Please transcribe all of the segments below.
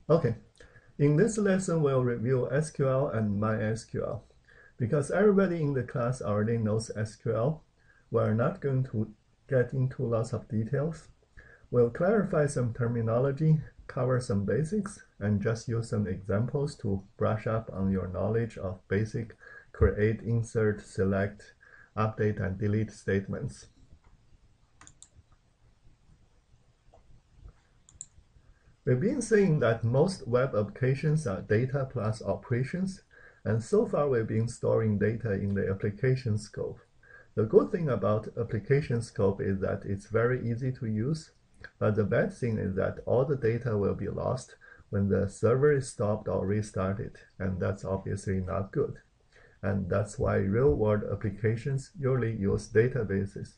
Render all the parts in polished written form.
Okay, in this lesson, we'll review SQL and MySQL. Because everybody in the class already knows SQL, we're not going to get into lots of details. We'll clarify some terminology, cover some basics, and just use some examples to brush up on your knowledge of basic create, insert, select, update, and delete statements. We've been saying that most web applications are data plus operations, and so far we've been storing data in the application scope. The good thing about application scope is that it's very easy to use, but the bad thing is that all the data will be lost when the server is stopped or restarted, and that's obviously not good. And that's why real-world applications usually use databases,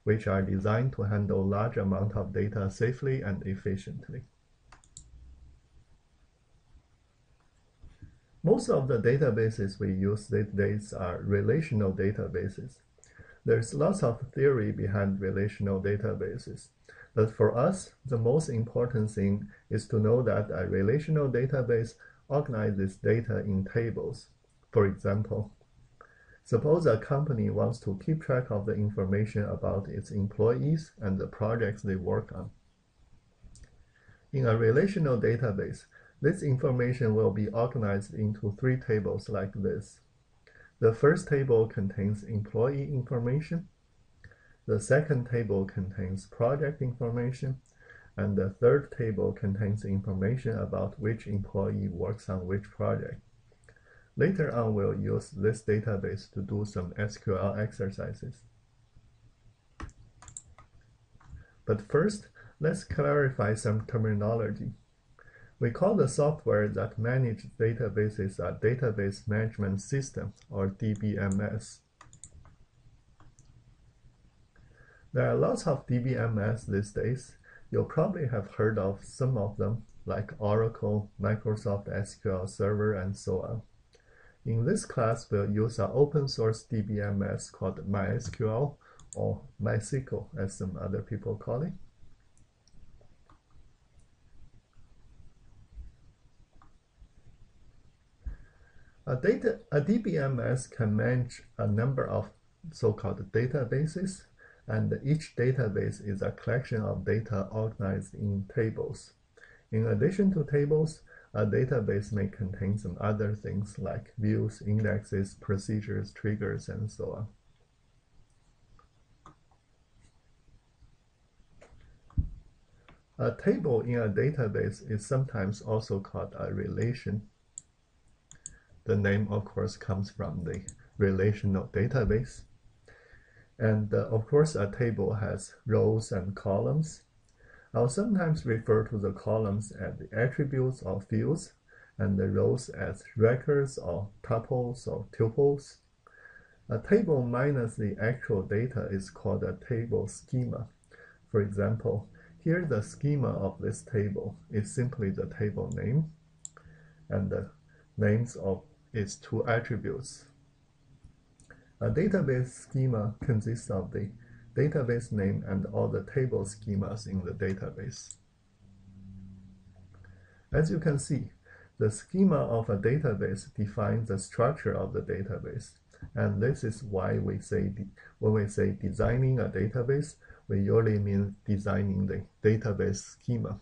which are designed to handle large amounts of data safely and efficiently. Most of the databases we use these days are relational databases. There's lots of theory behind relational databases, but for us, the most important thing is to know that a relational database organizes data in tables. For example, suppose a company wants to keep track of the information about its employees and the projects they work on. In a relational database, this information will be organized into 3 tables like this. The first table contains employee information, the second table contains project information, and the third table contains information about which employee works on which project. Later on, we'll use this database to do some SQL exercises. But first, let's clarify some terminology. We call the software that manages databases a database management system, or DBMS. There are lots of DBMS these days. You'll probably have heard of some of them, like Oracle, Microsoft SQL Server, and so on. In this class, we'll use an open source DBMS called MySQL, or MySQL, as some other people call it. A DBMS can manage a number of so-called databases, and each database is a collection of data organized in tables. In addition to tables, a database may contain some other things like views, indexes, procedures, triggers, and so on. A table in a database is sometimes also called a relation. The name, of course, comes from the relational database. And of course, a table has rows and columns. I'll sometimes refer to the columns as the attributes or fields, and the rows as records or tuples or tuples. A table minus the actual data is called a table schema. For example, here the schema of this table is simply the table name, and the names of its 2 attributes. A database schema consists of the database name and all the table schemas in the database. As you can see, the schema of a database defines the structure of the database, and this is why we say when we say designing a database, we usually mean designing the database schema.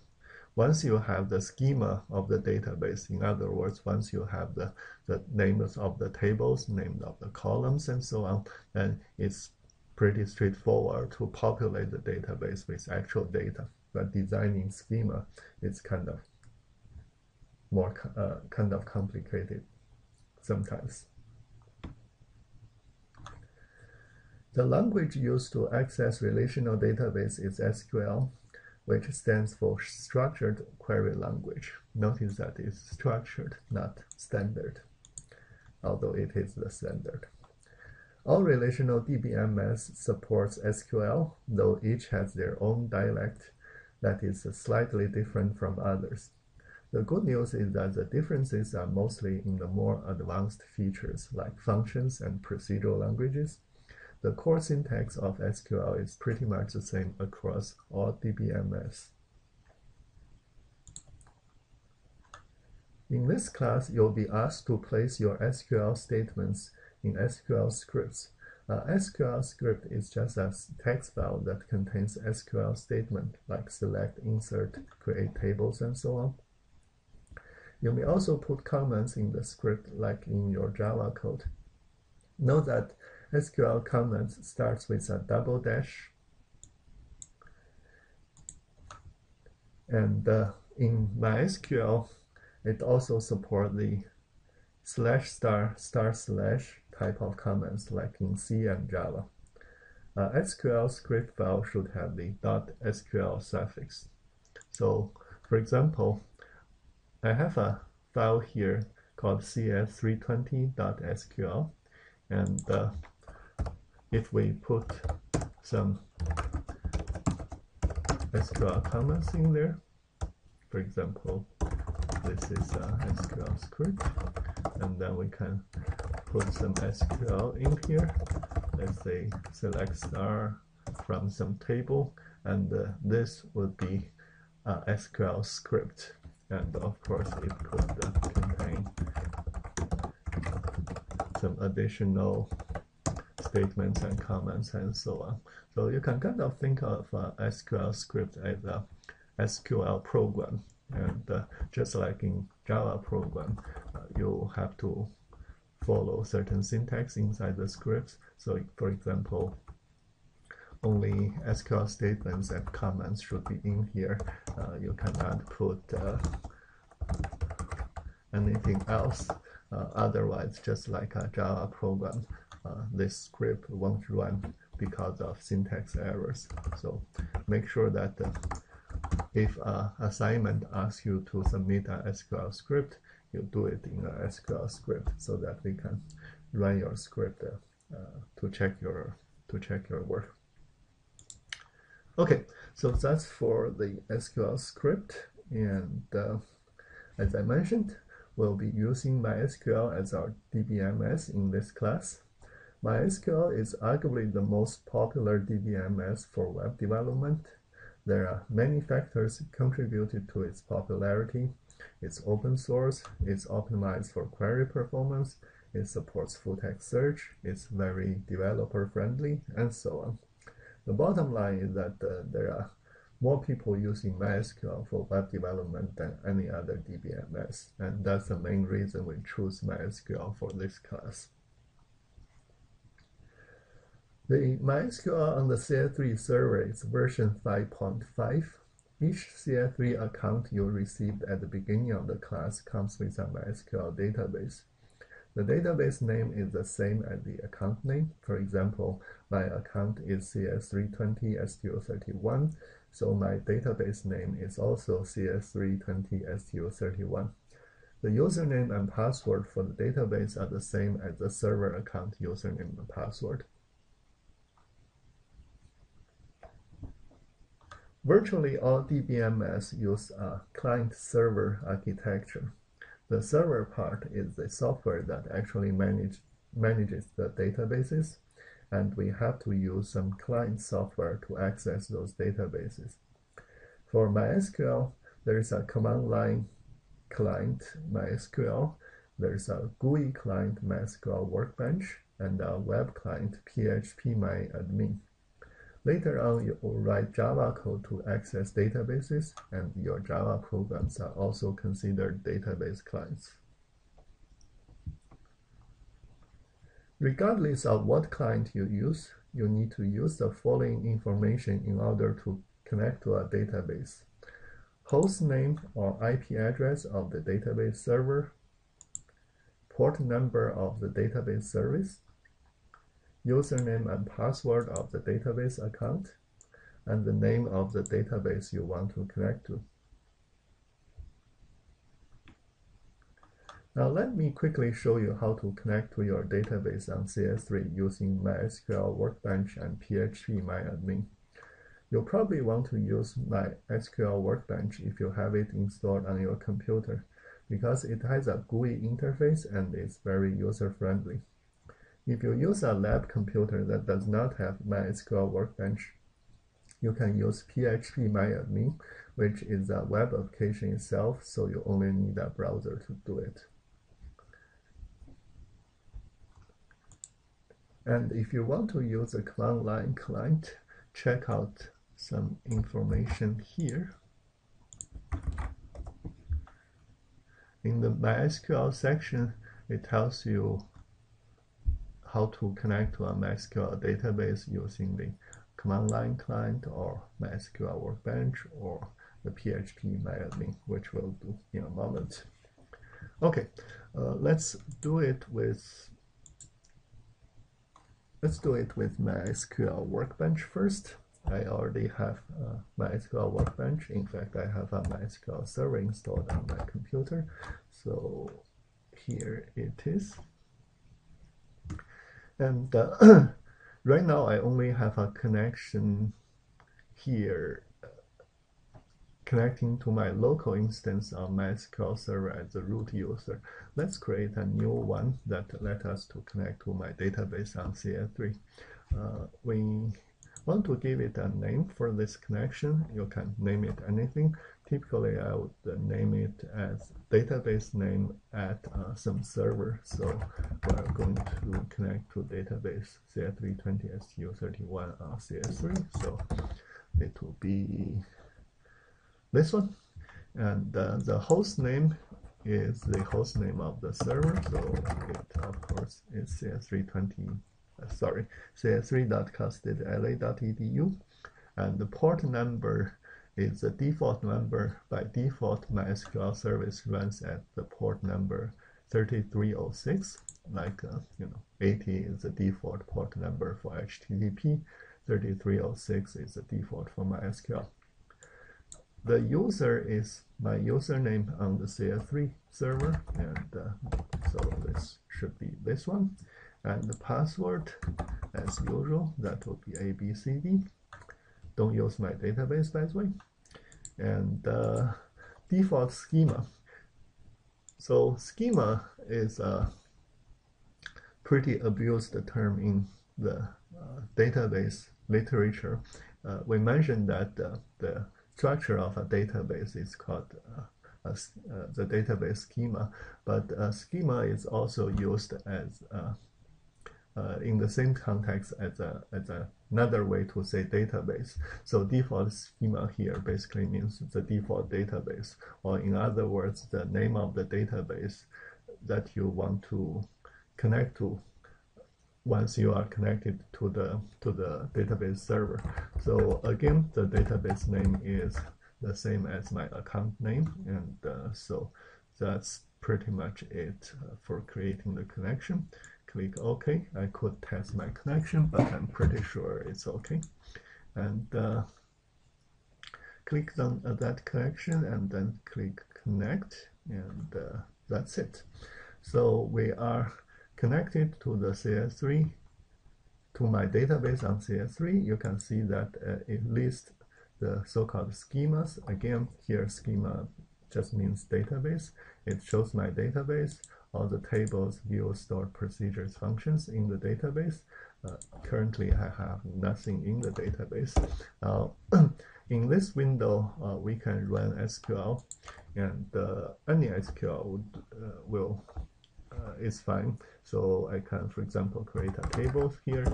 Once you have the schema of the database, in other words, once you have the names of the tables, names of the columns, and so on, then it's pretty straightforward to populate the database with actual data. But designing schema is kind of more complicated sometimes. The language used to access relational database is SQL, which stands for Structured Query Language. Notice that it's structured, not standard, although it is the standard. All relational DBMS supports SQL, though each has their own dialect that is slightly different from others. The good news is that the differences are mostly in the more advanced features like functions and procedural languages. The core syntax of SQL is pretty much the same across all DBMS. In this class, you'll be asked to place your SQL statements in SQL scripts. SQL script is just a text file that contains SQL statement like select, insert, create tables, and so on. You may also put comments in the script like in your Java code. Note that SQL comments starts with a double dash, and in MySQL, it also supports the /*/ type of comments like in C and Java. SQL script file should have the .sql suffix. So, for example, I have a file here called CS320.sql, and if we put some SQL comments in there, for example, this is a SQL script, and then we can put some SQL in here. Let's say select star from some table, and this would be a SQL script. And of course, it could contain some additional statements and comments and so on. So you can kind of think of SQL script as a SQL program. And just like in Java program, you have to follow certain syntax inside the scripts. So for example, only SQL statements and comments should be in here. You cannot put anything else. Otherwise, just like a Java program, this script won't run because of syntax errors. So make sure that if an assignment asks you to submit an SQL script, you do it in an SQL script so that we can run your script to check your work. Okay, so that's for the SQL script, and as I mentioned, we'll be using MySQL as our DBMS in this class. MySQL is arguably the most popular DBMS for web development. There are many factors contributed to its popularity. It's open source, it's optimized for query performance, it supports full-text search, it's very developer-friendly, and so on. The bottom line is that there are more people using MySQL for web development than any other DBMS, and that's the main reason we choose MySQL for this class. The MySQL on the CS3 server is version 5.5. Each CS3 account you received at the beginning of the class comes with a MySQL database. The database name is the same as the account name. For example, my account is CS320STU31, so my database name is also CS320STU31. The username and password for the database are the same as the server account username and password. Virtually all DBMS use a client-server architecture. The server part is the software that actually manages the databases, and we have to use some client software to access those databases. For MySQL, there is a command line client MySQL, there's a GUI client MySQL Workbench, and a web client phpMyAdmin. Later on, you will write Java code to access databases, and your Java programs are also considered database clients. Regardless of what client you use, you need to use the following information in order to connect to a database: host name or IP address of the database server, port number of the database service, username and password of the database account, and the name of the database you want to connect to. Now let me quickly show you how to connect to your database on CS3 using MySQL Workbench and phpMyAdmin. You'll probably want to use MySQL Workbench if you have it installed on your computer, because it has a GUI interface and is very user-friendly. If you use a lab computer that does not have MySQL Workbench, you can use phpMyAdmin, which is a web application itself, so you only need a browser to do it. And if you want to use a command line client, check out some information here. In the MySQL section, it tells you how to connect to a MySQL database using the command line client or MySQL Workbench or the PHP MyAdmin, which we'll do in a moment. Okay, let's do it with MySQL Workbench first. I already have a MySQL Workbench. In fact, I have a MySQL server installed on my computer. So here it is. And right now, I only have a connection here connecting to my local instance on MySQL server as a root user. Let's create a new one that lets us to connect to my database on CS3. We want to give it a name for this connection. You can name it anything. Typically, I would name it as database name at some server. So we're going to connect to database CS320STU31 on CS3. So it will be this one. And the host name is the host name of the server. So it, of course, is cs3.custody.la.edu, and the port number is the default number. By default, MySQL service runs at the port number 3306. Like 80 is the default port number for HTTP. 3306 is the default for MySQL. The user is my username on the CS3 server, and so this should be this one. And the password, as usual, that will be ABCD. Don't use my database, by the way. And default schema. So schema is a pretty abused term in the database literature. We mentioned that the structure of a database is called the database schema, but schema is also used as in the same context as another way to say database. So default schema here basically means the default database, or in other words, the name of the database that you want to connect to once you are connected to the database server. So again, the database name is the same as my account name, and so that's pretty much it for creating the connection. Click OK. I could test my connection, but I'm pretty sure it's OK. And click on that connection and then click connect, and that's it. So we are connected to the CS3, to my database on CS3. You can see that it lists the so-called schemas. Again, here schema just means database. It shows my database, all the tables, views, stored procedures, functions in the database. Currently, I have nothing in the database. Now, in this window, we can run SQL, and any SQL is fine. So I can, for example, create a table here.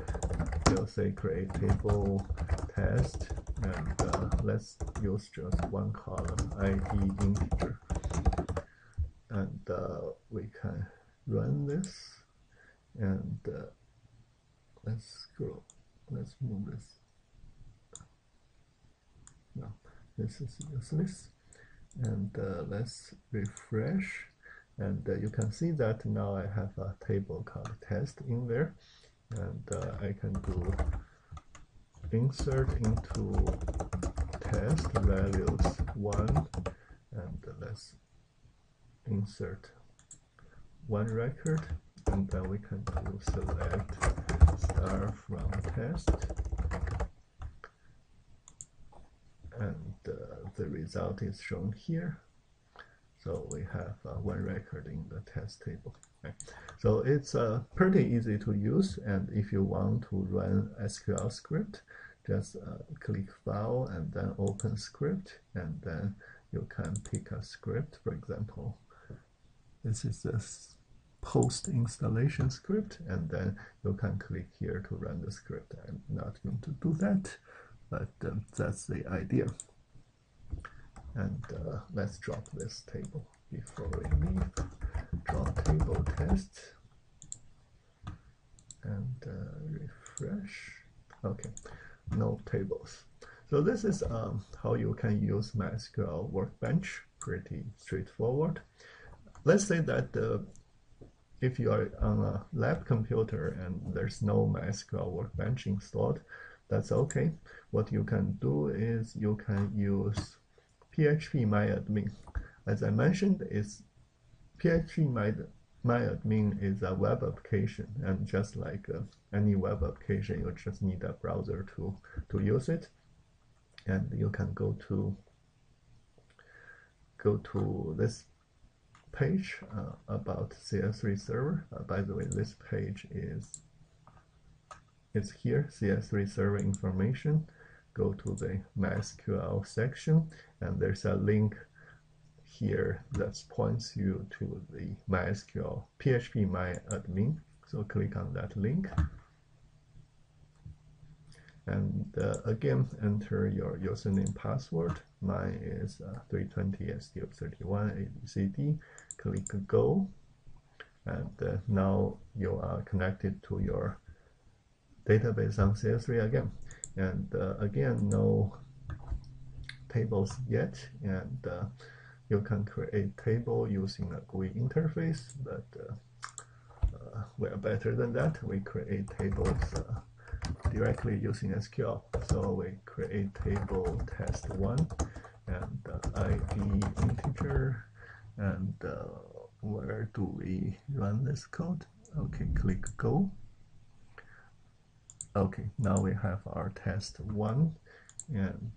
We'll say create table test, and let's use just one column, ID integer. And we can run this, and let's move this. No, this is useless. And let's refresh, and you can see that now I have a table called test in there, and I can do insert into test values 1, and let's insert one record, and then we can do select star from test, and the result is shown here. So we have one record in the test table. Okay. So it's pretty easy to use, and if you want to run SQL script just click File and then Open Script, and then you can pick a script. For example, this is a post installation script, and then you can click here to run the script. I'm not going to do that, but that's the idea. And let's drop this table before we leave. Drop table test and refresh. Okay, no tables. So this is how you can use MySQL Workbench. Pretty straightforward. Let's say that if you are on a lab computer and there's no MySQL Workbench installed, that's okay. What you can do is you can use phpMyAdmin. As I mentioned, phpMyAdmin is a web application, and just like any web application, you just need a browser to use it. And you can go to this page about CS3 Server. By the way, this page is here, CS3 Server information. Go to the MySQL section, and there's a link here that points you to the MySQL phpMyAdmin. So click on that link, and again, enter your username, password. Mine is 320STO31 ABCD. Click Go, and now you are connected to your database on CS3 again. And again, no tables yet, and you can create table using a GUI interface, but we are better than that. We create tables directly using SQL. So we create table test1 and ID integer, and where do we run this code? Okay, click Go. Okay, now we have our test1, and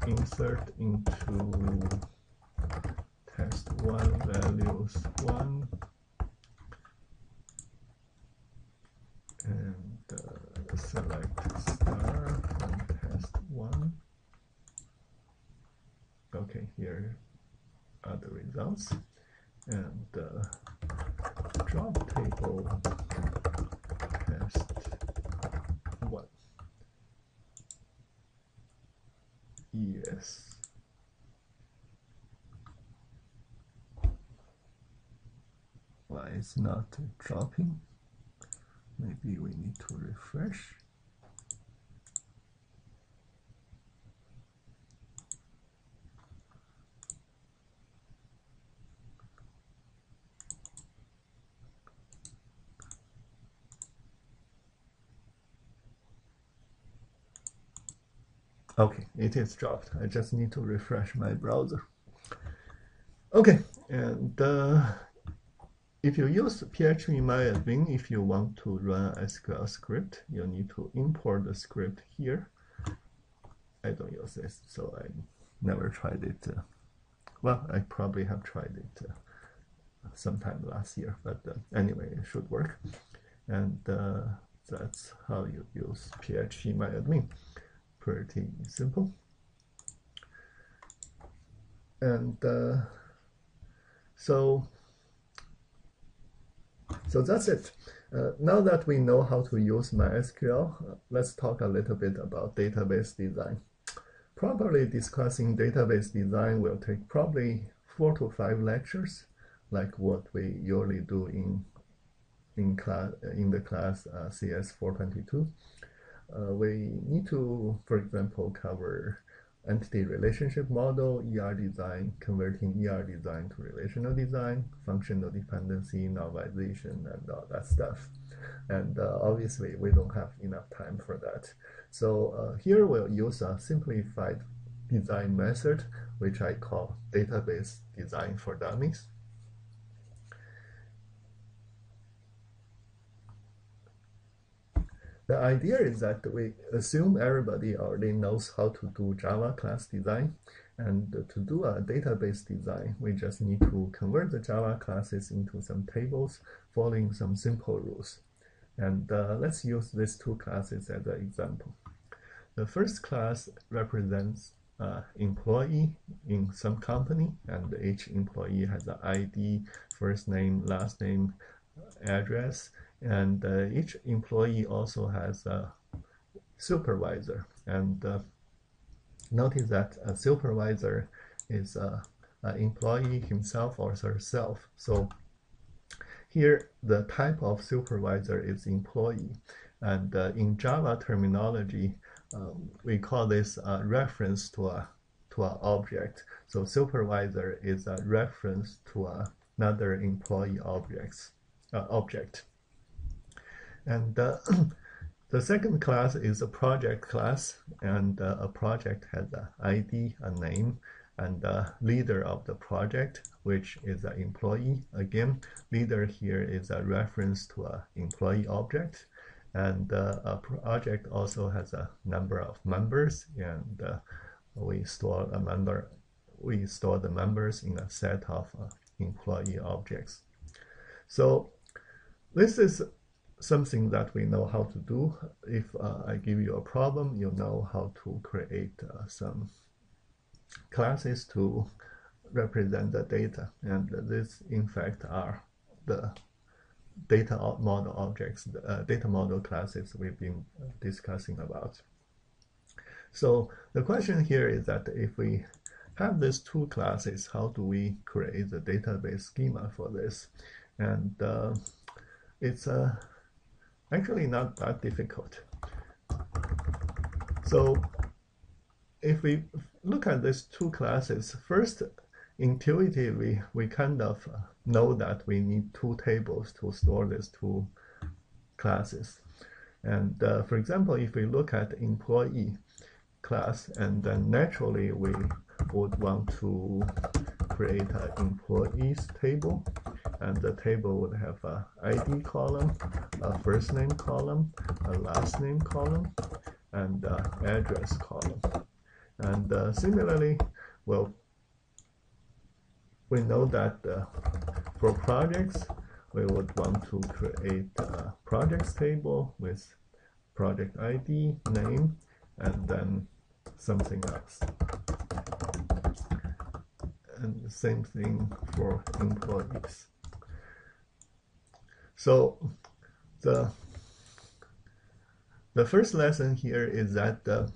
insert into test1 values 1, and select star from test1. Okay, here are the results, and drop table test1. Yes. Why it's not dropping? Maybe we need to refresh. Okay, it is dropped. I just need to refresh my browser. Okay, and if you use phpMyAdmin, if you want to run a SQL script, you need to import the script here. I don't use this, so I never tried it. Well, I probably have tried it sometime last year, but anyway, it should work. And that's how you use phpMyAdmin. Pretty simple. And so that's it. Now that we know how to use MySQL, let's talk a little bit about database design. Properly discussing database design will take probably 4 to 5 lectures, like what we usually do in the class CS422. We need to, for example, cover entity relationship model, ER design, converting ER design to relational design, functional dependency, normalization, and all that stuff. And obviously, we don't have enough time for that. So here we'll use a simplified design method, which I call database design for dummies. The idea is that we assume everybody already knows how to do Java class design, and to do a database design, we just need to convert the Java classes into some tables following some simple rules. And let's use these two classes as an example. The first class represents employee in some company, and each employee has an ID, first name, last name, address, and each employee also has a supervisor. And notice that a supervisor is an employee himself or herself. So here the type of supervisor is employee, and in Java terminology, we call this a reference to an object. So supervisor is a reference to another employee object. And the second class is a project class, and a project has an ID, a name, and the leader of the project, which is an employee. Again, leader here is a reference to an employee object. And a project also has a number of members, and we store the members in a set of employee objects. So this is something that we know how to do. If I give you a problem, you know how to create some classes to represent the data, and these in fact are the data model objects, data model classes we've been discussing about. So the question here is that if we have these two classes, how do we create the database schema for this? And it's actually not that difficult. So if we look at these two classes, first, intuitively, we kind of know that we need two tables to store these two classes. And for example, if we look at employee class, and then naturally we would want to create an employees table, and the table would have an ID column, a first name column, a last name column, and an address column. And similarly, well, we know that for projects, we would want to create a projects table with project ID, name, and then something else. And the same thing for employees. So the first lesson here is that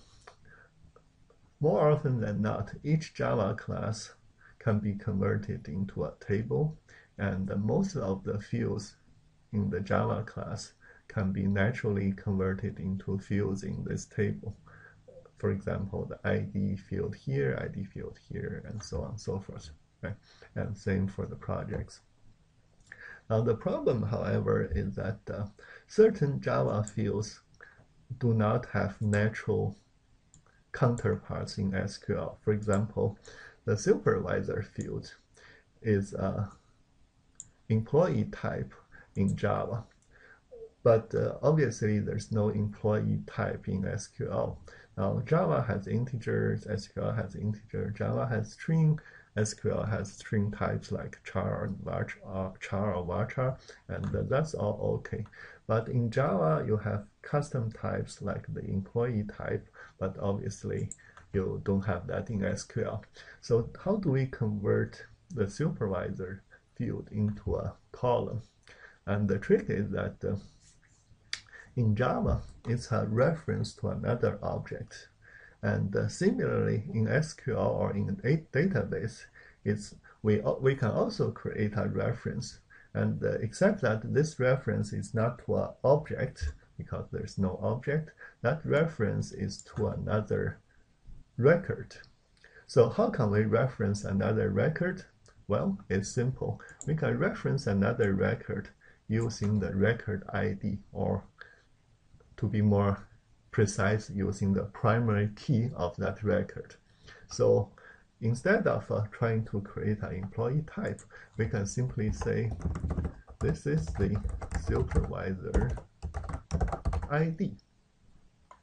more often than not, each Java class can be converted into a table, and most of the fields in the Java class can be naturally converted into fields in this table. For example, the ID field here, ID field here, and so on and so forth. Right? And same for the projects. Now the problem, however, is that certain Java fields do not have natural counterparts in SQL. For example, the supervisor field is an employee type in Java, but obviously there's no employee type in SQL. Now Java has integers, SQL has integer, Java has string, SQL has string types like char or varchar, and that's all okay. But in Java, you have custom types like the employee type, but obviously you don't have that in SQL. So how do we convert the supervisor field into a column? And the trick is that in Java, it's a reference to another object. And similarly, in SQL or in a database, we can also create a reference. And except that this reference is not to an object, because there's no object, that reference is to another record. So how can we reference another record? Well, it's simple. We can reference another record using the record ID, or to be more precise, using the primary key of that record. So instead of trying to create an employee type, we can simply say, this is the supervisor ID,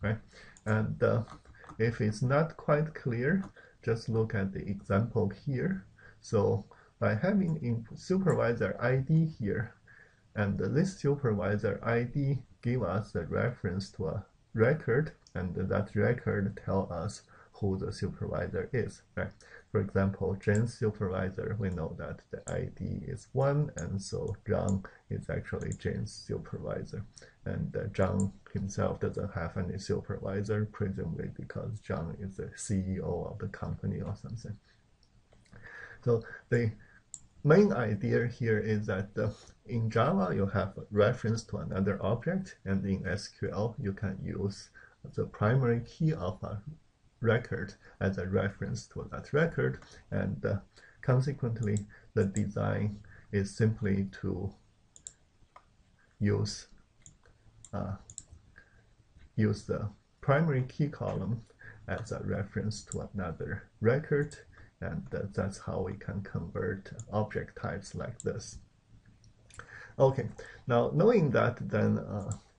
right? And if it's not quite clear, just look at the example here. So by having supervisor ID here, And this supervisor ID give us the reference to a record, and that record tell us who the supervisor is, right? For example, Jen's supervisor, we know that the ID is 1, and so John is actually Jen's supervisor. And John himself doesn't have any supervisor, presumably because John is the CEO of the company or something. So the main idea here is that in Java, you have a reference to another object, and in SQL, you can use the primary key of a record as a reference to that record, and consequently, the design is simply to use the primary key column as a reference to another record, and that's how we can convert object types like this. Okay, now knowing that, then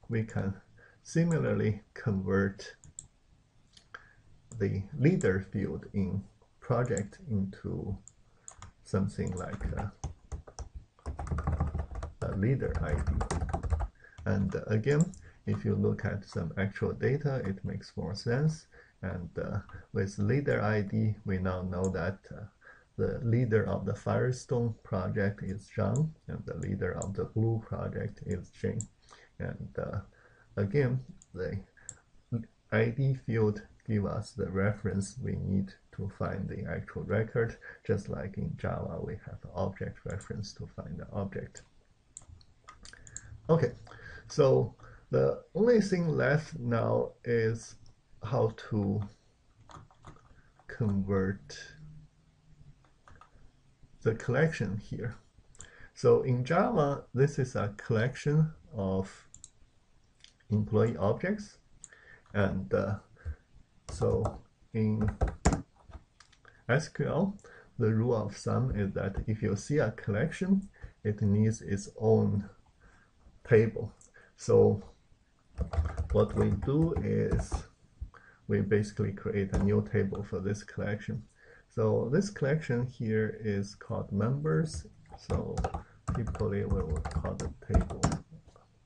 we can similarly convert the leader field in project into something like a leader ID. And again, if you look at some actual data, it makes more sense. And with leader ID, we now know that the leader of the Firestone project is John, and the leader of the Blue project is Jane. And again, the ID field gives us the reference we need to find the actual record, just like in Java, we have an object reference to find the object. Okay, so the only thing left now is how to convert the collection here. So in Java, this is a collection of employee objects, and so in SQL, the rule of thumb is that if you see a collection, it needs its own table. So what we do is we basically create a new table for this collection. So this collection here is called members. So typically we will call the table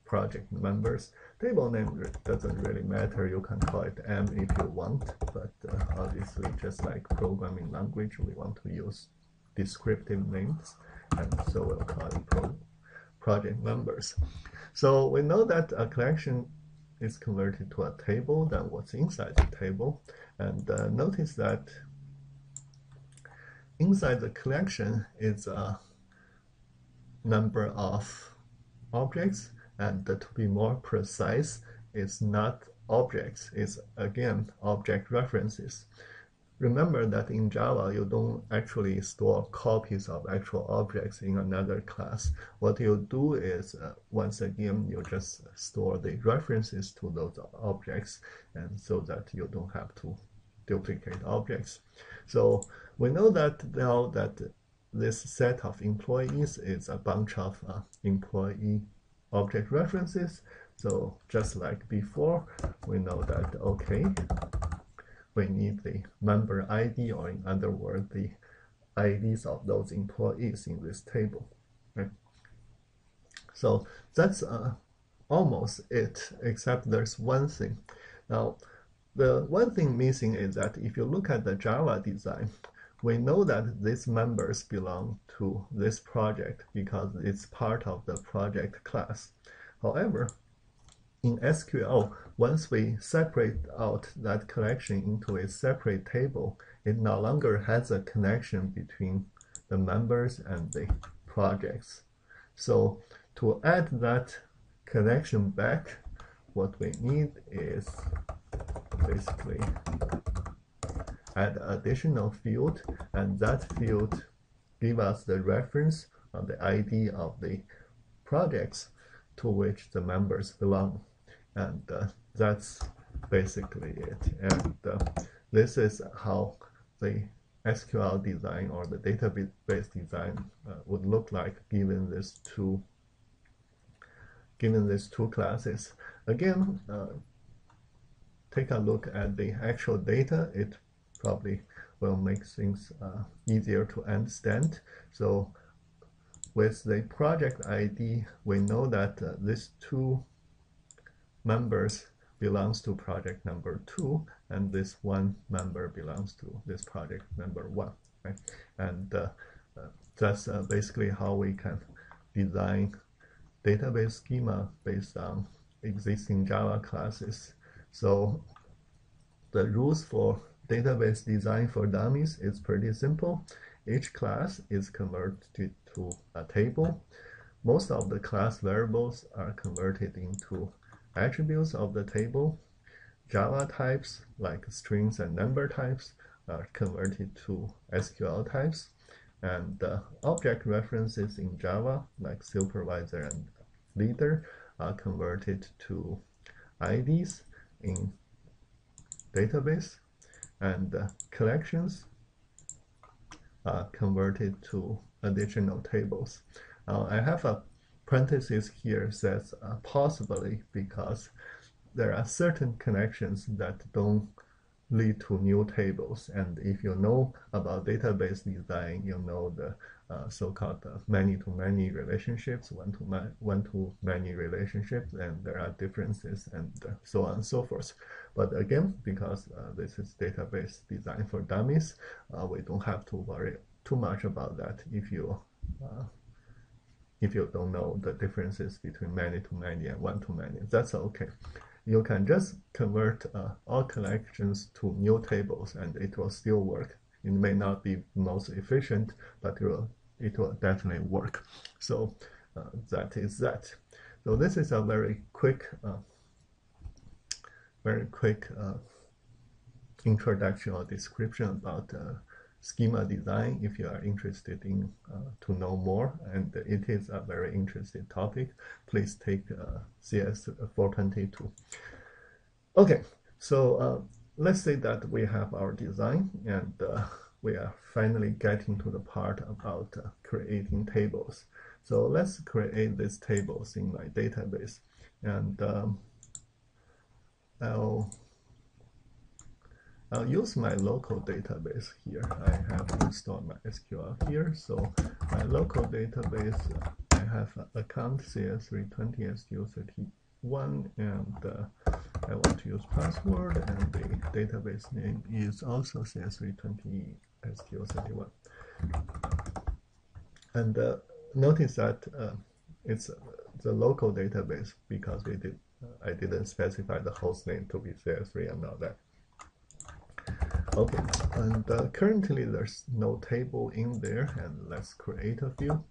project members. Table name doesn't really matter. You can call it M if you want, but obviously, just like programming language, we want to use descriptive names, and so we'll call it project members. So we know that a collection is converted to a table, then what's inside the table, and notice that inside the collection is a number of objects, and to be more precise, it's not objects, it's again object references. Remember that in Java, you don't actually store copies of actual objects in another class. What you do is, once again, you just store the references to those objects, and so that you don't have to duplicate objects. So we know that now that this set of employees is a bunch of employee object references. So just like before, we know that, okay, we need the member ID, or in other words, the IDs of those employees in this table. Right? So that's almost it, except there's one thing. Now, the one thing missing is that if you look at the Java design, we know that these members belong to this project because it's part of the project class. However, in SQL, once we separate out that collection into a separate table, it no longer has a connection between the members and the projects. So to add that connection back, what we need is basically add additional field, and that field give us the reference of the ID of the projects to which the members belong. And that's basically it. And this is how the SQL design or the database design would look like given these two classes. Again, take a look at the actual data. It probably will make things easier to understand. So with the project ID, we know that these two members belongs to project number 2, and this one member belongs to this project number 1, right? And that's basically how we can design database schema based on existing Java classes. So the rules for database design for dummies is pretty simple. Each class is converted to a table. Most of the class variables are converted into attributes of the table. Java types like strings and number types are converted to SQL types. And object references in Java like supervisor and leader are converted to IDs in database, and collections are converted to additional tables. I have a parenthesis here says possibly, because there are certain connections that don't lead to new tables, and if you know about database design, you know the so-called many-to-many relationships, one-to-many relationships, and there are differences, and so on and so forth. But again, because this is database design for dummies, we don't have to worry too much about that. If you don't know the differences between many-to-many and one-to-many, that's okay. You can just convert all collections to new tables, and it will still work. It may not be most efficient, but it will definitely work. So that is that. So this is a very quick introduction or description about schema design. If you are interested in to know more, and it is a very interesting topic, please take CS422. Okay, so let's say that we have our design, and we are finally getting to the part about creating tables. So let's create these tables in my database, and I'll use my local database here. I have installed my SQL here. So my local database, I have an account CS320SQ31, and I want to use password, and the database name is also CS320SQ31. And notice that it's the local database, because I didn't specify the host name to be CS3 and all that. Okay, and currently there's no table in there, and let's create a few.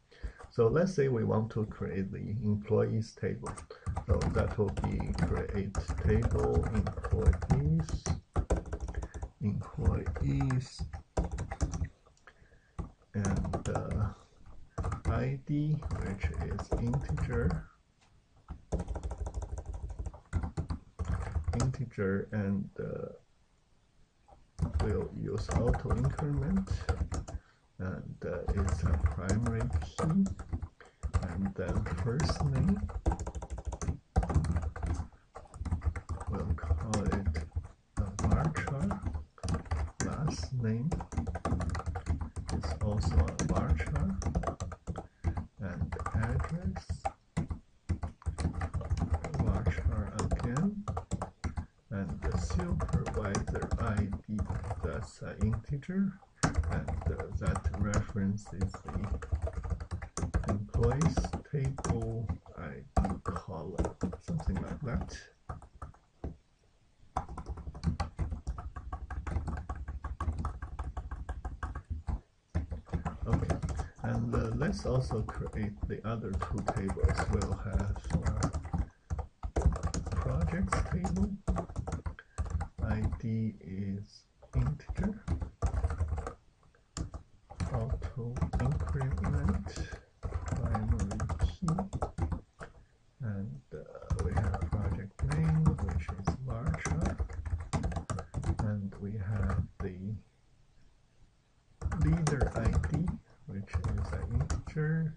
So let's say we want to create the employees table. So that will be create table employees, and ID, which is integer, and we'll use auto increment, and it's a primary key, and then first name, we'll call it varchar. Last name is also a varchar, and address varchar again, and the supervisor ID, that's an integer, and that reference is the employees table ID column, something like that. Okay, and let's also create the other two tables. We'll have projects table. ID is integer, auto increment, primary key, and we have project name, which is varchar, and we have the leader ID, which is an integer,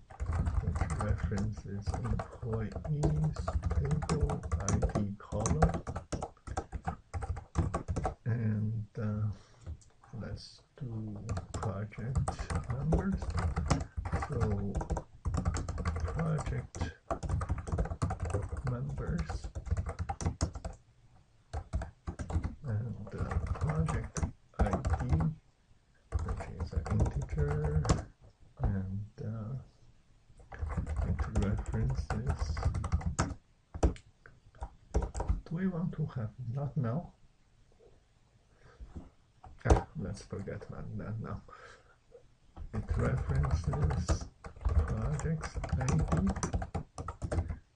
which references employees table ID column. And let's do project numbers. So references. Do we want to have not now? Let's forget that now. It references projects ID,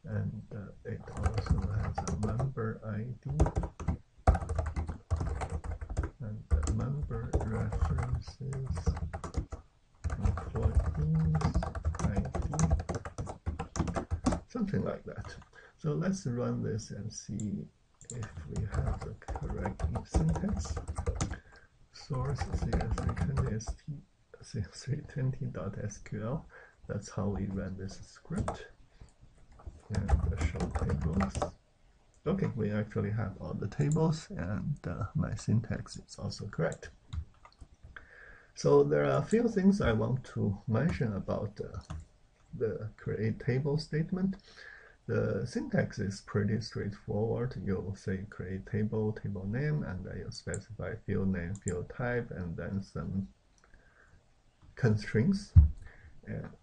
and it also has a member ID, and the member references employees ID, something like that. So let's run this and see if we have the correct syntax. Source CS320.SQL. That's how we run this script. And show tables. Okay, we actually have all the tables, and my syntax is also correct. So there are a few things I want to mention about the create table statement. The syntax is pretty straightforward. You'll say create table, table name, and then you'll specify field name, field type, and then some constraints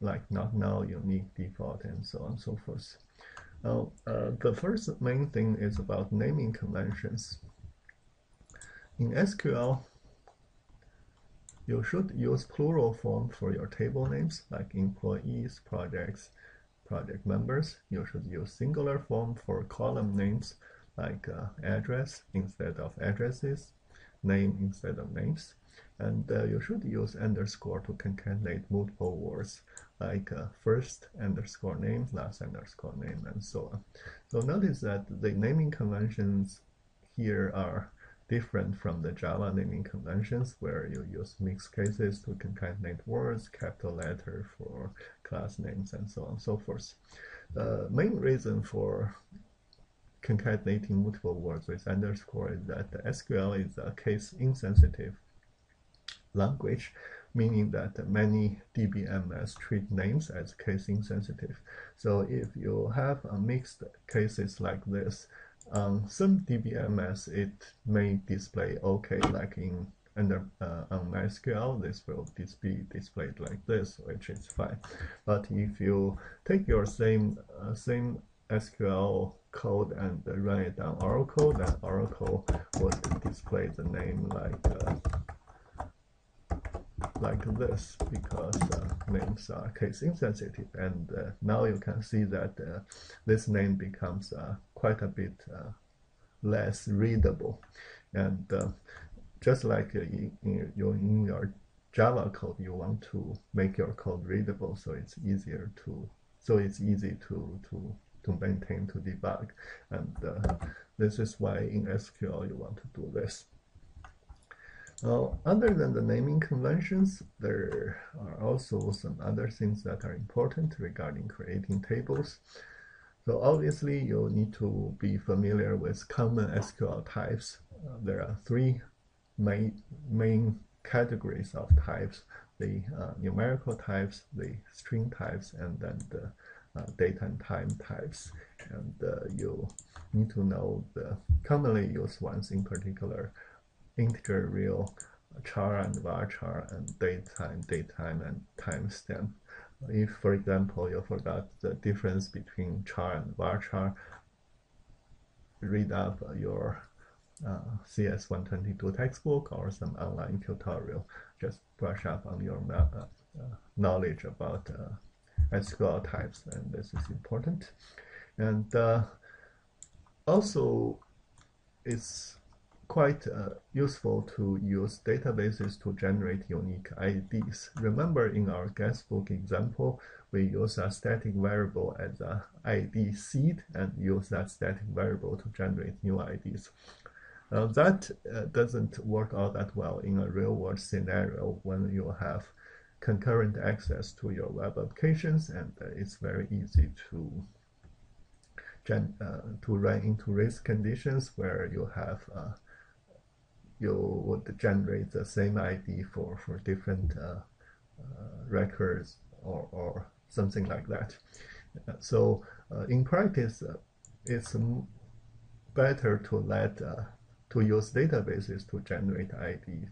like not null, unique, default, and so on and so forth. Now, the first main thing is about naming conventions. In SQL, you should use plural form for your table names, like employees, projects, project members. You should use singular form for column names, like address instead of addresses, name instead of names. And you should use underscore to concatenate multiple words, like first underscore name, last underscore name, and so on. So notice that the naming conventions here are different from the Java naming conventions, where you use mixed cases to concatenate words, capital letter for class names, and so on and so forth. The main reason for concatenating multiple words with underscore is that the SQL is a case-insensitive language, meaning that many DBMS treat names as case-insensitive. So if you have mixed cases like this, some DBMS, it may display okay, like on MySQL, this will be displayed like this, which is fine. But if you take your same SQL code and run it on Oracle, then Oracle would display the name like this, because names are case insensitive, and now you can see that this name becomes quite a bit less readable. And just like in your Java code, you want to make your code readable, so it's easy to maintain, to debug, and this is why in SQL you want to do this. Now, other than the naming conventions, there are also some other things that are important regarding creating tables. So obviously, you need to be familiar with common SQL types. There are three main categories of types: the numerical types, the string types, and then the date and time types. And you need to know the commonly used ones, in particular integer, real, char and varchar, and datetime, and timestamp. If, for example, you forgot the difference between char and varchar, read up your CS122 textbook or some online tutorial. Just brush up on your knowledge about SQL types, and this is important. And also, it's quite useful to use databases to generate unique IDs. Remember, in our guestbook example, we use a static variable as a ID seed and use that static variable to generate new IDs. That doesn't work out that well in a real-world scenario when you have concurrent access to your web applications, and it's very easy to run into risk conditions where you have you would generate the same ID for different records or something like that. So in practice, it's better to use databases to generate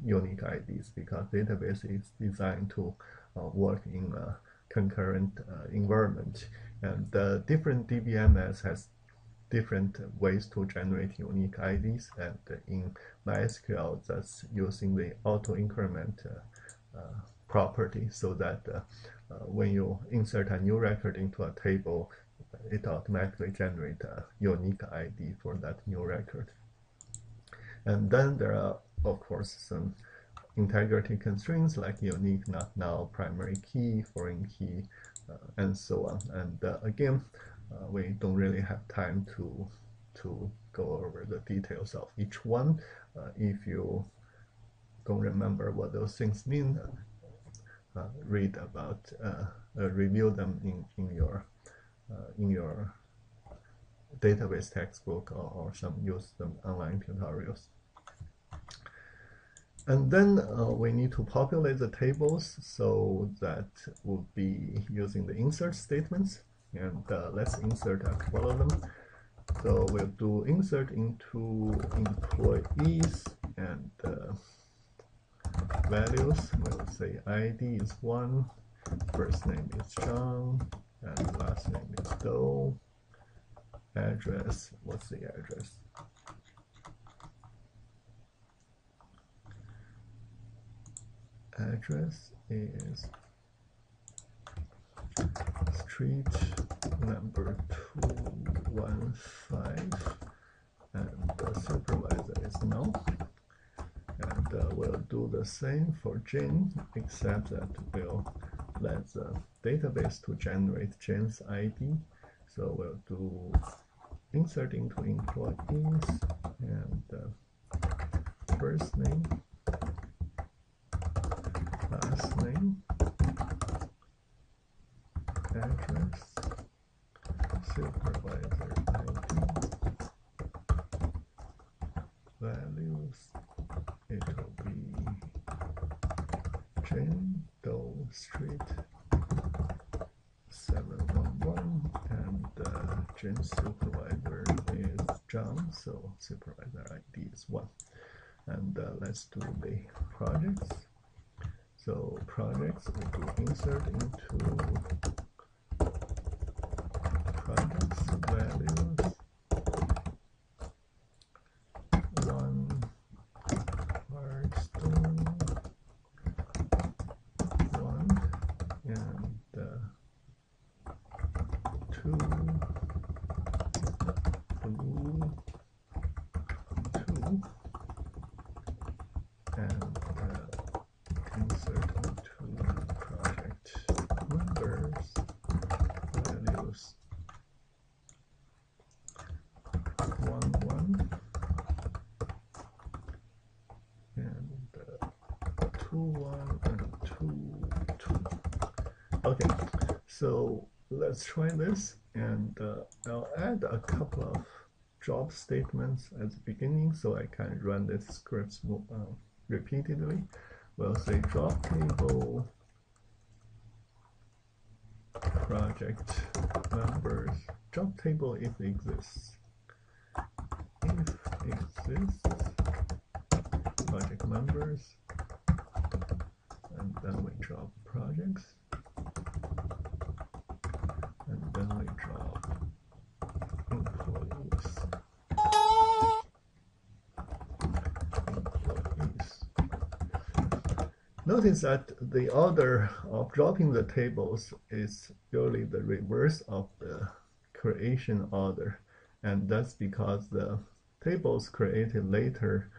unique IDs, because database is designed to work in a concurrent environment. And different DBMS has different ways to generate unique IDs, and in MySQL, that's using the auto increment property, so that when you insert a new record into a table, it automatically generates a unique ID for that new record. And then there are, of course, some integrity constraints like unique, not null, primary key, foreign key, and so on. And again, we don't really have time to go over the details of each one. If you don't remember what those things mean, read about, review them in your database textbook, or some use them online tutorials. And then we need to populate the tables, so that would be using the insert statements. And let's insert a couple of them. So we'll do insert into employees, and values. We'll say ID is 1, first name is John, and last name is Doe. Address, what's the address? Address is street number 215, and the supervisor is null. And we'll do the same for Jane, except that we'll let the database to generate Jane's ID. So we'll do insert into employees, and first name, last name, address, supervisor ID, values, it will be Jane Doe Street 711, and Jane's supervisor is John, so supervisor ID is 1. And let's do the projects. So projects, we do insert into projects, values, 1, Hearthstone, 1, and 2, blue, 2, and insert into project members, values 1, 1, and 2, 1, and 2, 2. Okay, so let's try this, and I'll add a couple of job statements at the beginning so I can run this script repeatedly. We'll say job table project members, job table if exists. If exists, project members, and then we drop projects, and then we drop employees. Notice that the order of dropping the tables is really the reverse of the creation order, and that's because the tables created later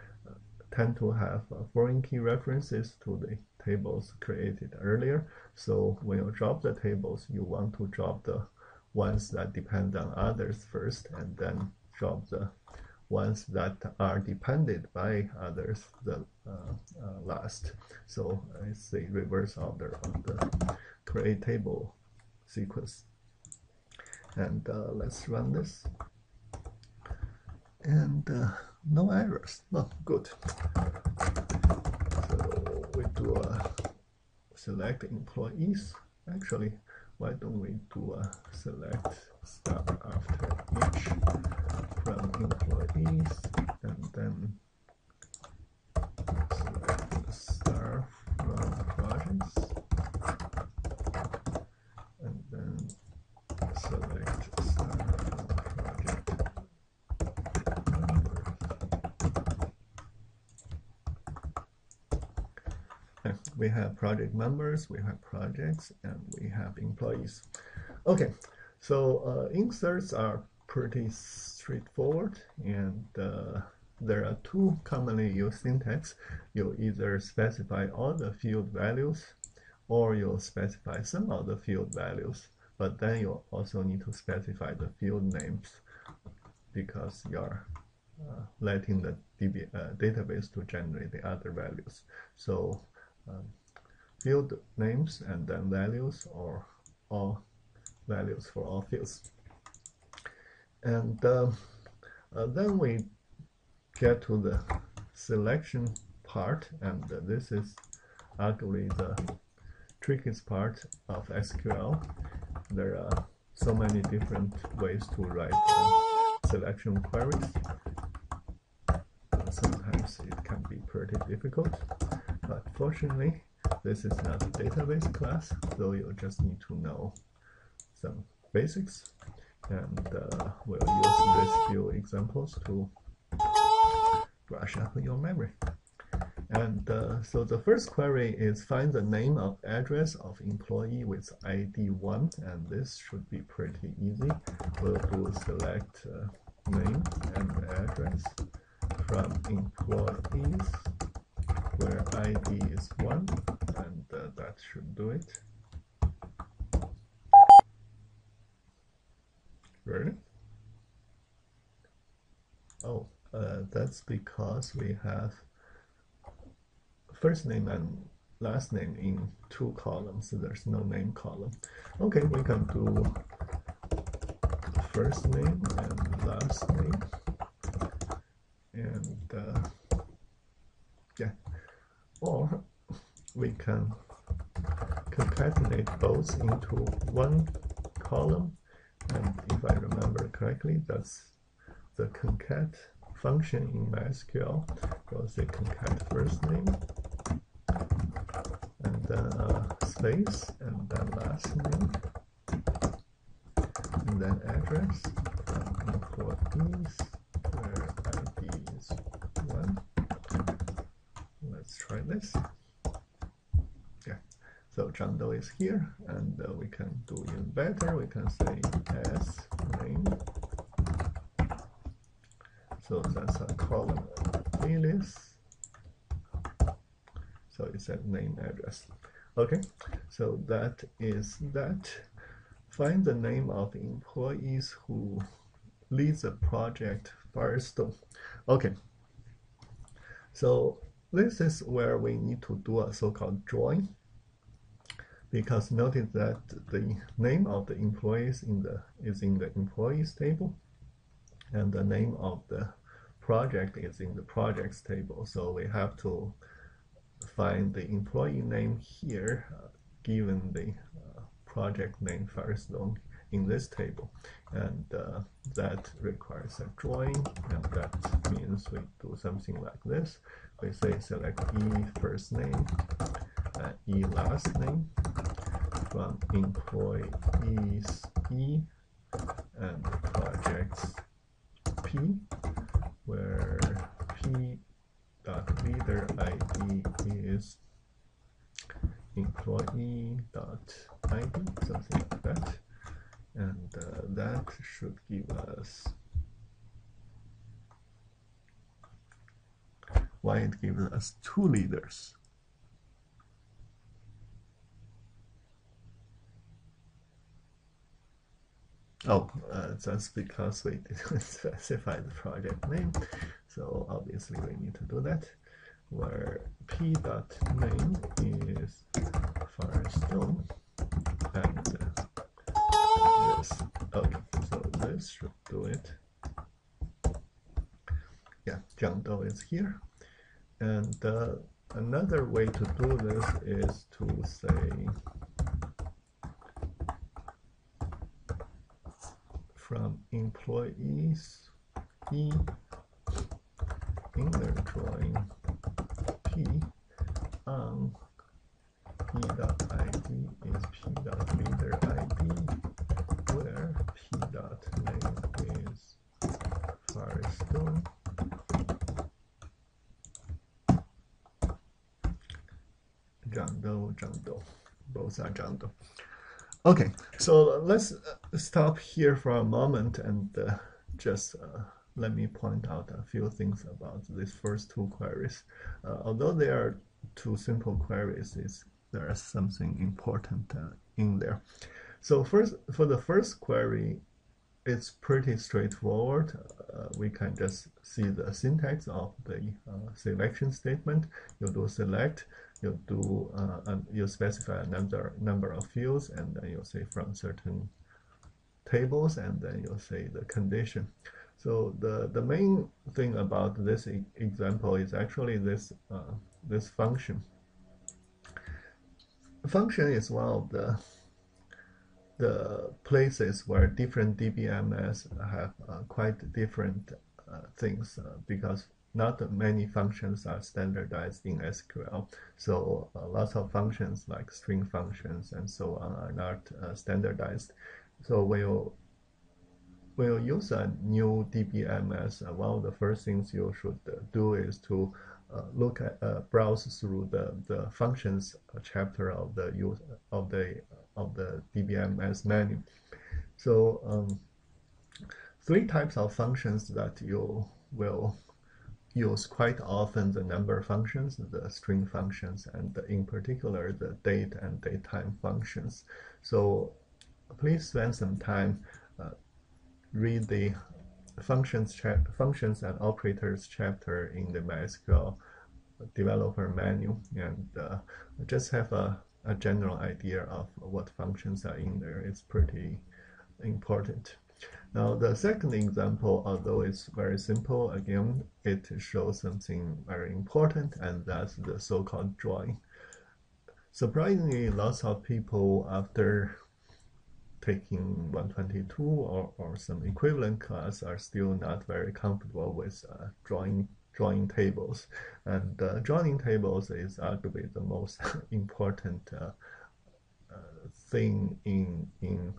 tend to have foreign key references to the tables created earlier. So when you drop the tables, you want to drop the ones that depend on others first, and then drop the ones that are depended by others the last. So it's the reverse order of the create table sequence. And let's run this. And no errors. Oh, good. So we do a select employees. Actually, why don't we do a select star after each from employees, and then select the star from projects, we have project members, we have projects, and we have employees. Okay, so inserts are pretty straightforward, and there are two commonly used syntax. You either specify all the field values, or you'll specify some of the field values, but then you also need to specify the field names because you're letting the database to generate the other values. So field names and then values, or all values for all fields. And then we get to the selection part, and this is actually the trickiest part of SQL. There are so many different ways to write selection queries. Sometimes it can be pretty difficult, but fortunately this is not a database class, so you just need to know some basics, and we'll use these few examples to brush up your memory. And so the first query is find the name of address of employee with ID 1, and this should be pretty easy. We'll do select name and address from employees where ID is 1, and that should do it. Really? Oh, that's because we have first name and last name in two columns, so there's no name column. Okay, we can do first name and last name, and yeah, or we can concatenate both into one column, and if I remember correctly, that's the concat function in MySQL. We'll say concat first name, and then space, and then last name, and then address from employees where ID is 1. Let's try this. Yeah, so John Doe is here, and we can do even better. We can say as name. So that's a column alias. So it said name address. Okay, so that is that. Find the name of employees who leads the project Firestone. Okay, so this is where we need to do a so-called join, because notice that the name of the employees is in the employees table, and the name of the project is in the projects table. So we have to find the employee name here, given the project name Firestone in this table, and that requires a join, and that means we do something like this. We say select E first name and E last name from employees E and projects P, where P dot leader ID is employee dot ID, something like that, and that should give us why it gives us two leaders. Oh, that's because we didn't specify the project name, so obviously we need to do that, where p dot name is Firestone, and this. Okay, so this should do it. Yeah, John Doe is here, and another way to do this is to say from employees E inner join P on P dot ID is P dot leader ID, where P dot name is Firestone. Zhangdou. Both are Zhangdou. Okay, so let's stop here for a moment and just let me point out a few things about these first two queries. Although they are two simple queries, there is something important in there. So first, for the first query, it's pretty straightforward. We can just see the syntax of the selection statement. You do select, you do you specify a number of fields, and then you say from certain tables, and then you say the condition. So the main thing about this example is actually this this function. Function is one of the places where different DBMS have quite different things because not many functions are standardized in SQL. So lots of functions like string functions and so on are not standardized. So when you use a new DBMS, one of the first things you should do is to look at browse through the functions chapter of the DBMS menu. So three types of functions that you will use quite often: the number functions, the string functions, and in particular the date and datetime functions. So please spend some time read the functions and operators chapter in the MySQL developer menu, and just have a general idea of what functions are in there. It's pretty important. Now the second example, although it's very simple, again it shows something very important, and that's the so-called drawing. Surprisingly, lots of people, after taking 122 or some equivalent class, are still not very comfortable with drawing tables. And drawing tables is arguably the most important thing in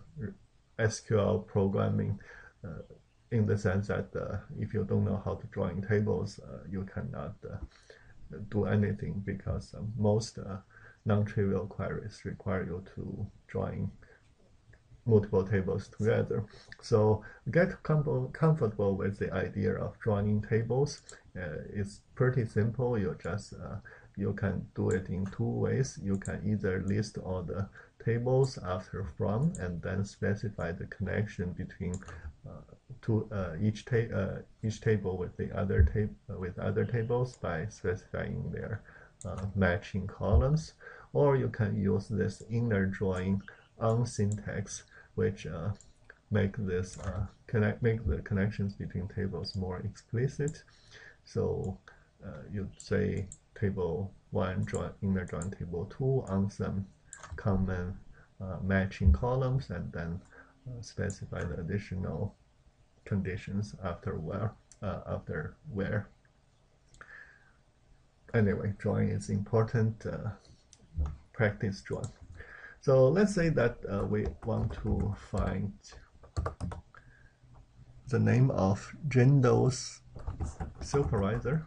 SQL programming, in the sense that if you don't know how to draw tables, you cannot do anything, because most non-trivial queries require you to drawing multiple tables together. So get comfortable with the idea of drawing tables. It's pretty simple. You just you can do it in two ways. You can either list all the tables after from, and then specify the connection between each table with the other tables by specifying their matching columns, or you can use this inner drawing on syntax, which make the connections between tables more explicit. So you say table 1 inner join table 2 on some common matching columns, and then specify the additional conditions after where. Anyway, drawing is important. Practice drawing. So let's say that we want to find the name of Jindal's supervisor,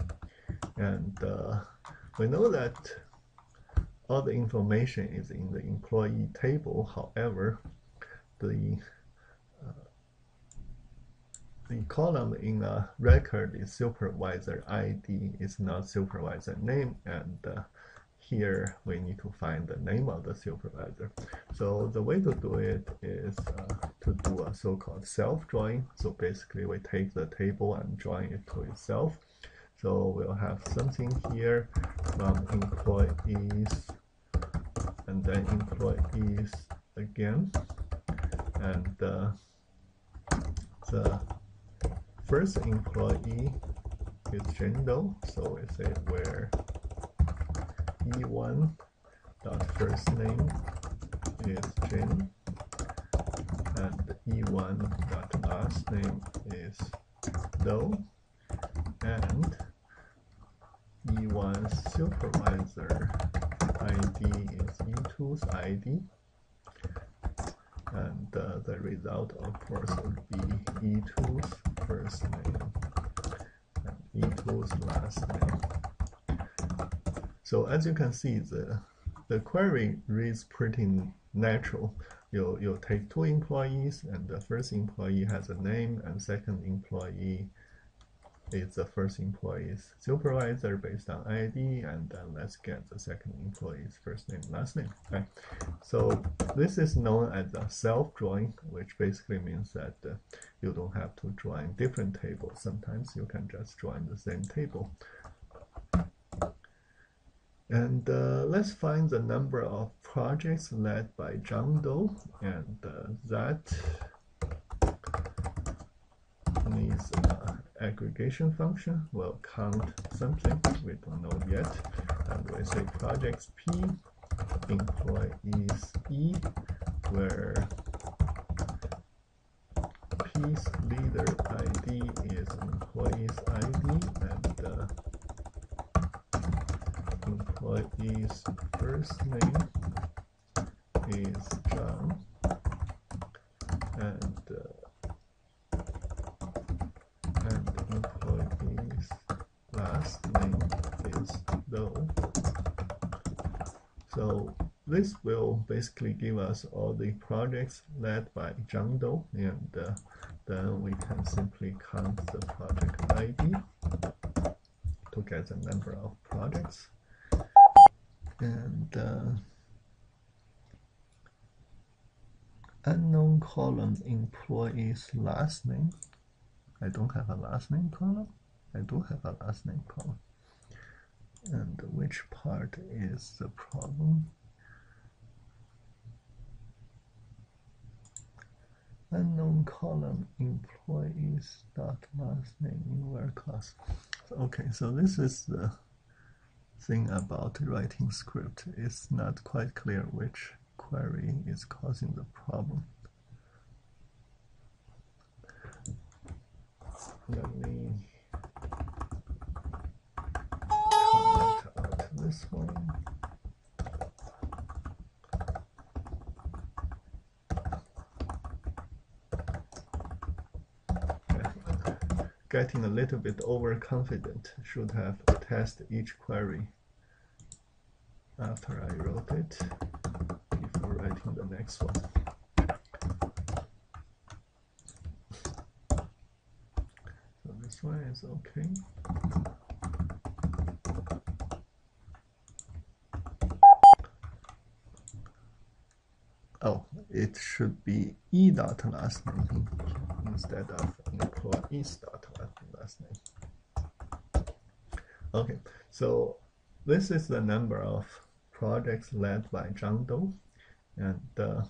and we know that all the information is in the employee table. However, the column in a record is supervisor ID, is not supervisor name, and here we need to find the name of the supervisor. So the way to do it is to do a so-called self-drawing. So basically we take the table and join it to itself. So we'll have something here from employees, and then employees again, and the first employee is Jindal, so we say where E1 dot first name is Jin, and E1 dot last name is Do, and E1 supervisor ID is E2's ID, and the result of course would be E2's first name and E2's last name. So as you can see, the the query reads pretty natural. You take two employees, and the first employee has a name, and second employee is the first employee's supervisor based on ID, and then let's get the second employee's first name, last name. Okay, so this is known as a self-join, which basically means that you don't have to join different tables. Sometimes you can just join the same table. And let's find the number of projects led by John Doe, and that needs an aggregation function. We'll count something we don't know yet, and we say projects P, employees E, where P's leader ID is employee's ID, and employee's first name is John, and employee's last name is Doe. So this will basically give us all the projects led by John Doe, and then we can simply count the project ID to get the number of projects. And unknown column employee's last name. I don't have a last name column. I do have a last name column. And which part is the problem? Unknown column employees dot last name in where class. Okay, so this is the thing about writing script. It's not quite clear which query is causing the problem. Let me comment out this one. Getting a little bit overconfident. Should have tested each query after I wrote it before writing the next one. So this one is okay. Oh, it should be E dot last name instead of employees dot last name. Okay, so this is the number of projects led by John Doe, and the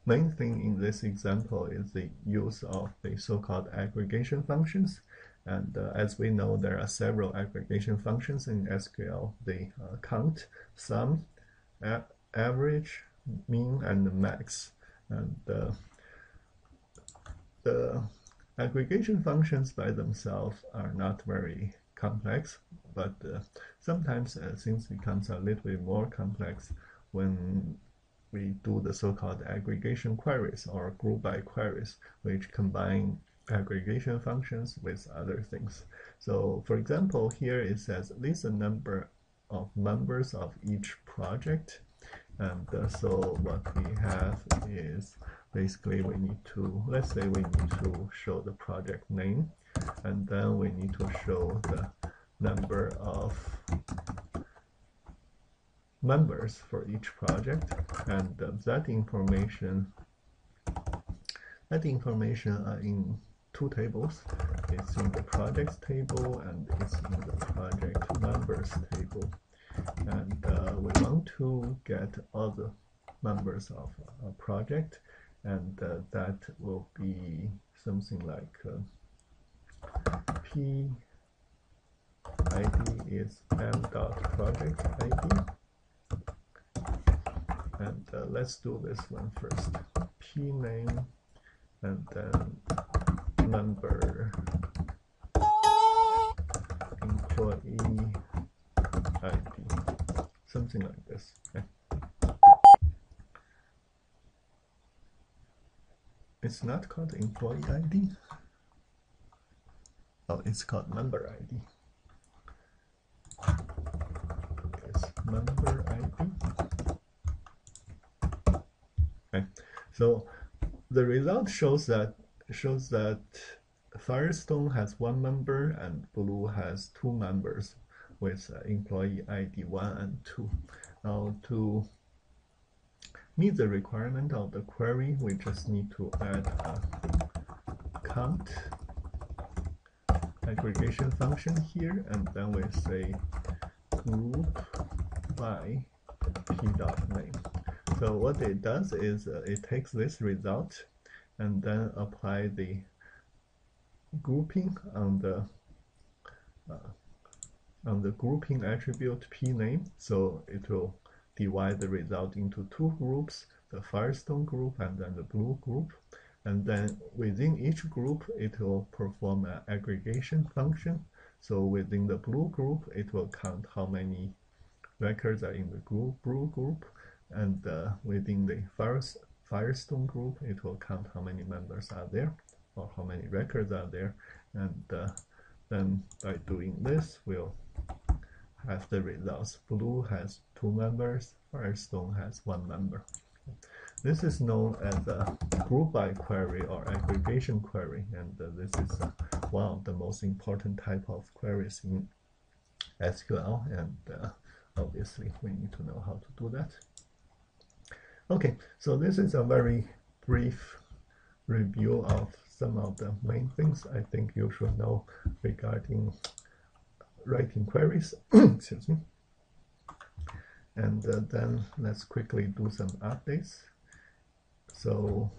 main thing in this example is the use of the so-called aggregation functions. And as we know, there are several aggregation functions in SQL. They count, sum, average, mean, and max. And the aggregation functions by themselves are not very complex, but sometimes things becomes a little bit more complex when we do the so-called aggregation queries or group by queries, which combine aggregation functions with other things. So for example, here it says list the number of members of each project, and so what we have is basically we need to, let's say we need to show the project name, and then we need to show the number of members for each project, and that information are in two tables. It's in the projects table and it's in the project members table, and we want to get all the members of a project, and that will be something like P ID is m.project ID. And let's do this one first. P name, and then number, employee ID, something like this. Okay. It's not called employee ID. Oh, it's called member ID. It's member ID. Okay. So the result shows that Firestone has 1 member and Blue has 2 members with employee ID 1 and 2. Now to meet the requirement of the query, we just need to add a count aggregation function here, and then we say group by p.name. So what it does is it takes this result and then apply the grouping on the grouping attribute p_name. So it will divide the result into 2 groups, the Firestone group and then the Blue group. And then within each group, it will perform an aggregation function. So within the Blue group, it will count how many records are in the Blue group. And within the Firestone group, it will count how many members are there or how many records are there. And then by doing this, we'll have the results. Blue has 2 members, Firestone has 1 member. This is known as a group by query or aggregation query, and this is one of the most important type of queries in SQL, and obviously we need to know how to do that. Okay, so this is a very brief review of some of the main things I think you should know regarding writing queries. Excuse me. And then let's quickly do some updates. So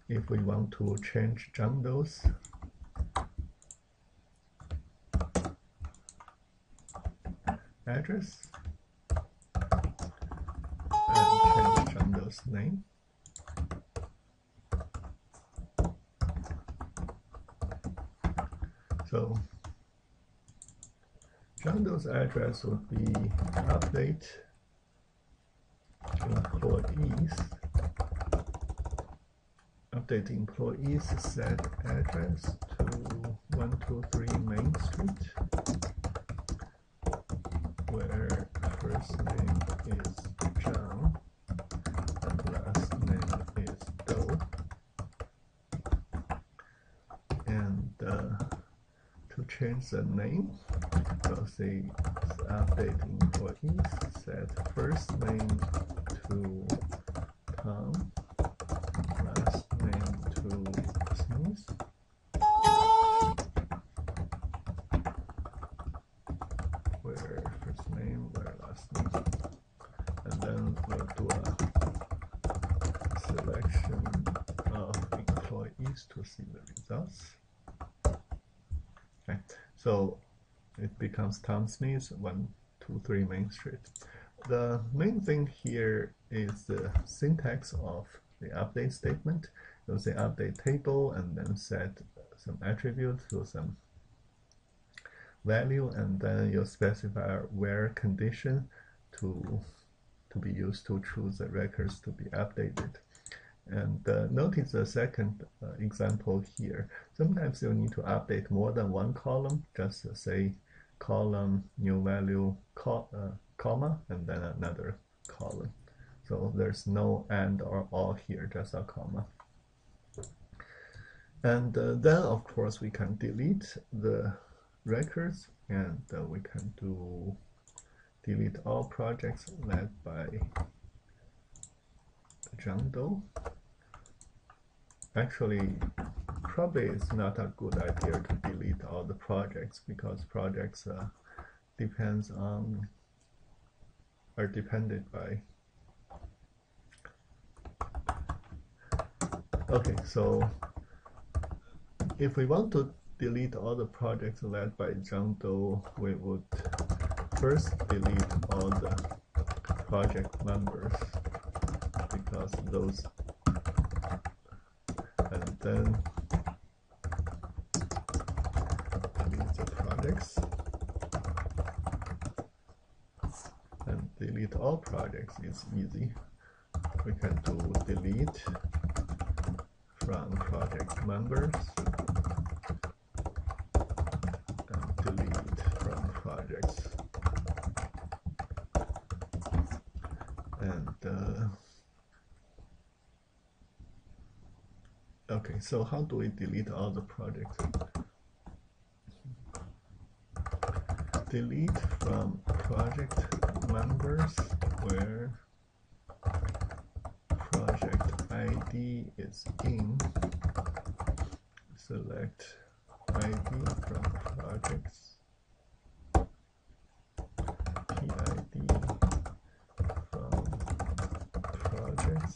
if we want to change John Doe's address and change John Doe's name, so John Doe's address would be update employees, update employees set address to 123 Main Street, where first name is John and last name is Doe. And to change the name, we'll say update employees set first name to Tom, last name to Smith, where first name, where last name, and then we'll do a selection of employees to see the results. Okay, so it becomes Tom Smith, 123 Main Street. The main thing here is the syntax of the update statement. You'll say update table and then set some attribute to some value, and then you'll specify where condition to be used to choose the records to be updated. And notice the second example here. Sometimes you'll need to update more than one column. Just say column new value comma and then another column. So there's no and or or here, just a comma. And then of course we can delete the records, and we can do delete all projects led by John Doe. Actually, probably it's not a good idea to delete all the projects, because projects depends on are depended by. Okay, so if we want to delete all the projects led by John Doe, we would first delete all the project members, because those, and then delete the projects, and delete all projects is easy. We can do delete from project members and delete from projects. Okay, so how do we delete all the projects? Delete from project members where project ID is in. Select ID from projects, PID from projects,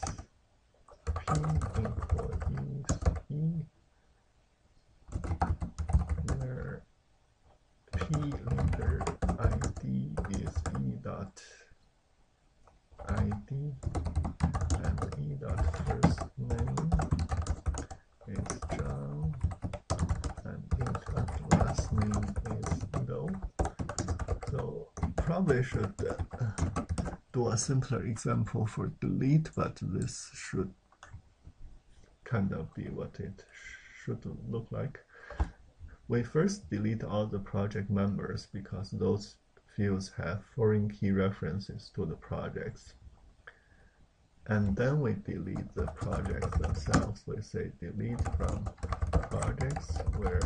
P employees E, where P leader ID is E dot ID and E dot first name is John and E dot last name is Doe. So probably should do a simpler example for delete, but this should kind of be what it should look like. We first delete all the project members because those fields have foreign key references to the projects. And then we delete the projects themselves. We say delete from projects where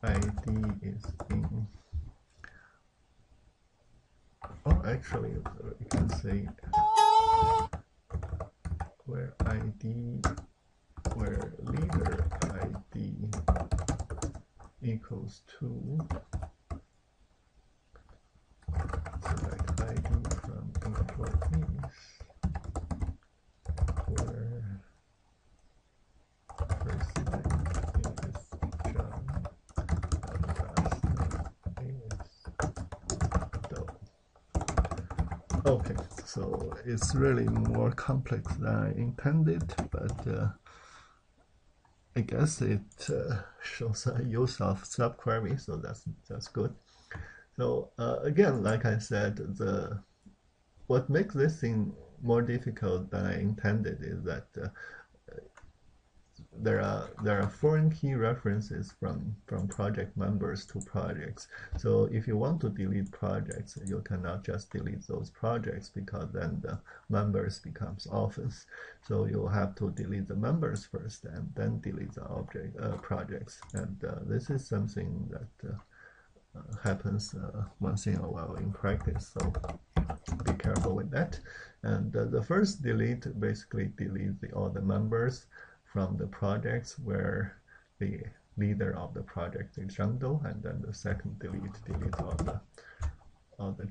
ID is in. Oh, actually, we can say where leader ID equals 2. Select ID from employees where first name is John and last name is Doe. Okay, so it's really more complex than I intended, but I guess it shows a use of subquery, so that's good. So again, like I said, what makes this thing more difficult than I intended is that there are foreign key references from project members to projects. So if you want to delete projects, you cannot just delete those projects because then the members becomes orphans. So you have to delete the members first and then delete the projects. And this is something that happens once in a while in practice, so be careful with that. And the first delete basically deletes all the members from the projects where the leader of the project is John Doe, and then the second delete deletes all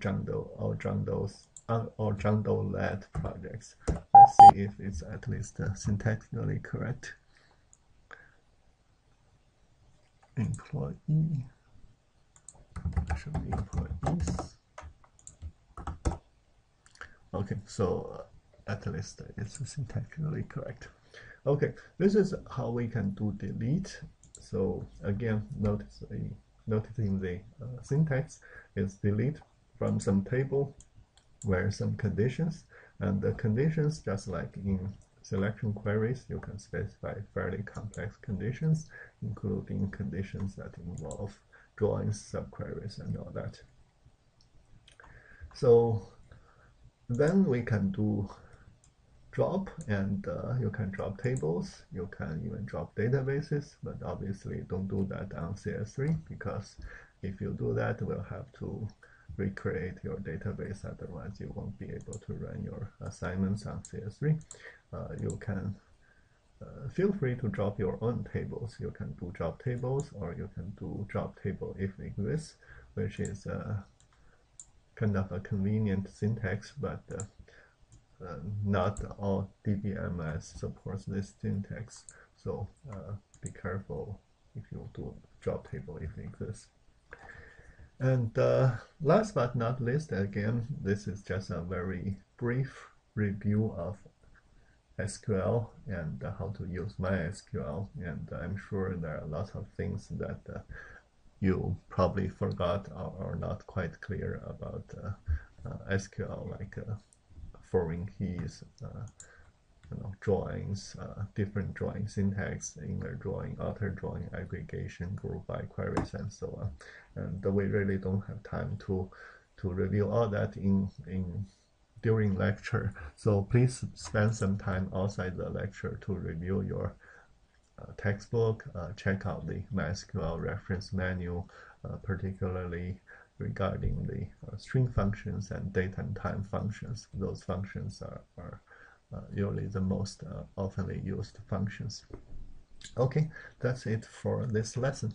John Doe led projects. Let's see if it's at least syntactically correct. Employee should be employees. Okay, so at least it's syntactically correct. Okay, this is how we can do delete. So again, noticing the syntax is delete from some table where some conditions, and the conditions, just like in selection queries, you can specify fairly complex conditions, including conditions that involve drawings, subqueries, and all that. So then we can do drop, and you can drop tables, you can even drop databases, but obviously don't do that on CS3, because if you do that, we'll have to recreate your database, otherwise you won't be able to run your assignments on CS3. You can feel free to drop your own tables. You can do drop tables, or you can do drop table if exists, which is kind of a convenient syntax, but not all DBMS supports this syntax. So be careful if you do drop table if it exists. And last but not least, again, this is just a very brief review of SQL and how to use MySQL, and I'm sure there are lots of things that you probably forgot or not quite clear about SQL, like foreign keys, drawings, different drawing syntax, inner drawing, outer drawing, aggregation, group by queries, and so on. And we really don't have time to review all that in during lecture. So please spend some time outside the lecture to review your textbook, check out the MySQL reference manual, particularly regarding the string functions and date and time functions. Those functions are usually the most oftenly used functions. Okay, that's it for this lesson.